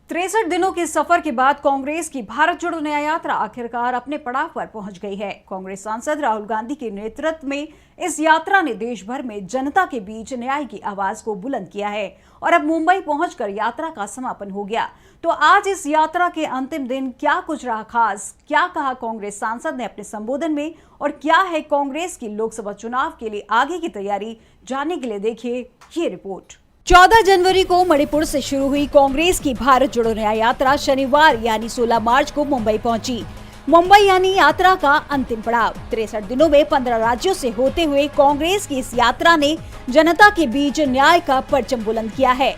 63 दिनों के सफर के बाद कांग्रेस की भारत जोड़ो न्याय यात्रा आखिरकार अपने पड़ाव पर पहुंच गई है। कांग्रेस सांसद राहुल गांधी के नेतृत्व में इस यात्रा ने देश भर में जनता के बीच न्याय की आवाज को बुलंद किया है और अब मुंबई पहुंचकर यात्रा का समापन हो गया। तो आज इस यात्रा के अंतिम दिन क्या कुछ रहा खास, क्या कहा कांग्रेस सांसद ने अपने संबोधन में और क्या है कांग्रेस की लोकसभा चुनाव के लिए आगे की तैयारी, जानने के लिए देखिए ये रिपोर्ट। 14 जनवरी को मणिपुर से शुरू हुई कांग्रेस की भारत जोड़ो न्याय यात्रा शनिवार यानी 16 मार्च को मुंबई पहुंची। मुंबई यानी यात्रा का अंतिम पड़ाव। 63 दिनों में 15 राज्यों से होते हुए कांग्रेस की इस यात्रा ने जनता के बीच न्याय का परचम बुलंद किया है।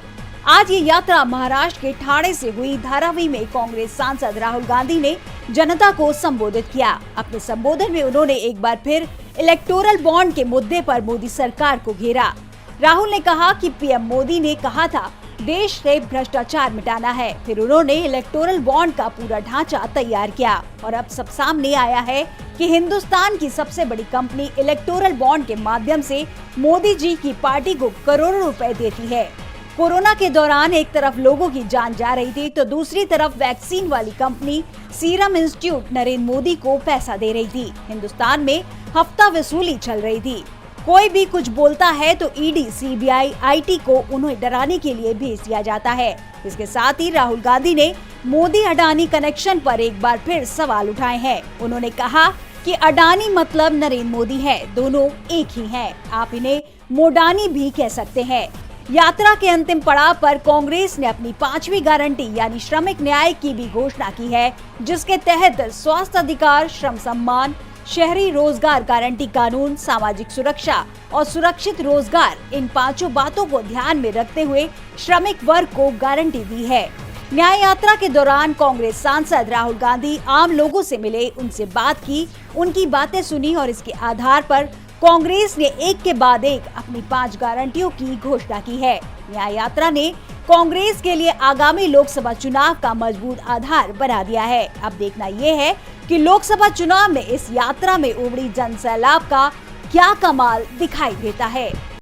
आज ये यात्रा महाराष्ट्र के ठाणे से हुई। धारावी में कांग्रेस सांसद राहुल गांधी ने जनता को संबोधित किया। अपने संबोधन में उन्होंने एक बार फिर इलेक्टोरल बॉन्ड के मुद्दे पर मोदी सरकार को घेरा। राहुल ने कहा कि पीएम मोदी ने कहा था देश से भ्रष्टाचार मिटाना है। फिर उन्होंने इलेक्टोरल बॉन्ड का पूरा ढांचा तैयार किया और अब सब सामने आया है कि हिंदुस्तान की सबसे बड़ी कंपनी इलेक्टोरल बॉन्ड के माध्यम से मोदी जी की पार्टी को करोड़ों रुपए देती है। कोरोना के दौरान एक तरफ लोगों की जान जा रही थी तो दूसरी तरफ वैक्सीन वाली company serum institute Narendra Modi को पैसा दे रही थी। हिंदुस्तान में हफ्ता वसूली चल रही थी। कोई भी कुछ बोलता है तो ईडी, सीबीआई, आईटी को उन्हें डराने के लिए भेज दिया जाता है। इसके साथ ही राहुल गांधी ने मोदी अडानी कनेक्शन पर एक बार फिर सवाल उठाए हैं। उन्होंने कहा कि अडानी मतलब नरेंद्र मोदी है, दोनों एक ही हैं। आप इन्हें मोडानी भी कह सकते हैं। यात्रा के अंतिम पड़ाव पर कांग्रेस ने अपनी 5वीं गारंटी यानी श्रमिक न्याय की भी घोषणा की है, जिसके तहत स्वास्थ्य अधिकार, श्रम सम्मान, शहरी रोजगार गारंटी कानून, सामाजिक सुरक्षा और सुरक्षित रोजगार, इन 5 बातों को ध्यान में रखते हुए श्रमिक वर्ग को गारंटी दी है। न्याय यात्रा के दौरान कांग्रेस सांसद राहुल गांधी आम लोगों से मिले, उनसे बात की, उनकी बातें सुनी और इसके आधार पर कांग्रेस ने एक के बाद एक अपनी 5 गारंटियों की घोषणा की है। न्याय यात्रा ने कांग्रेस के लिए आगामी लोकसभा चुनाव का मजबूत आधार बना दिया है। अब देखना यह है कि लोकसभा चुनाव में इस यात्रा में उमड़ी जन सैलाब का क्या कमाल दिखाई देता है।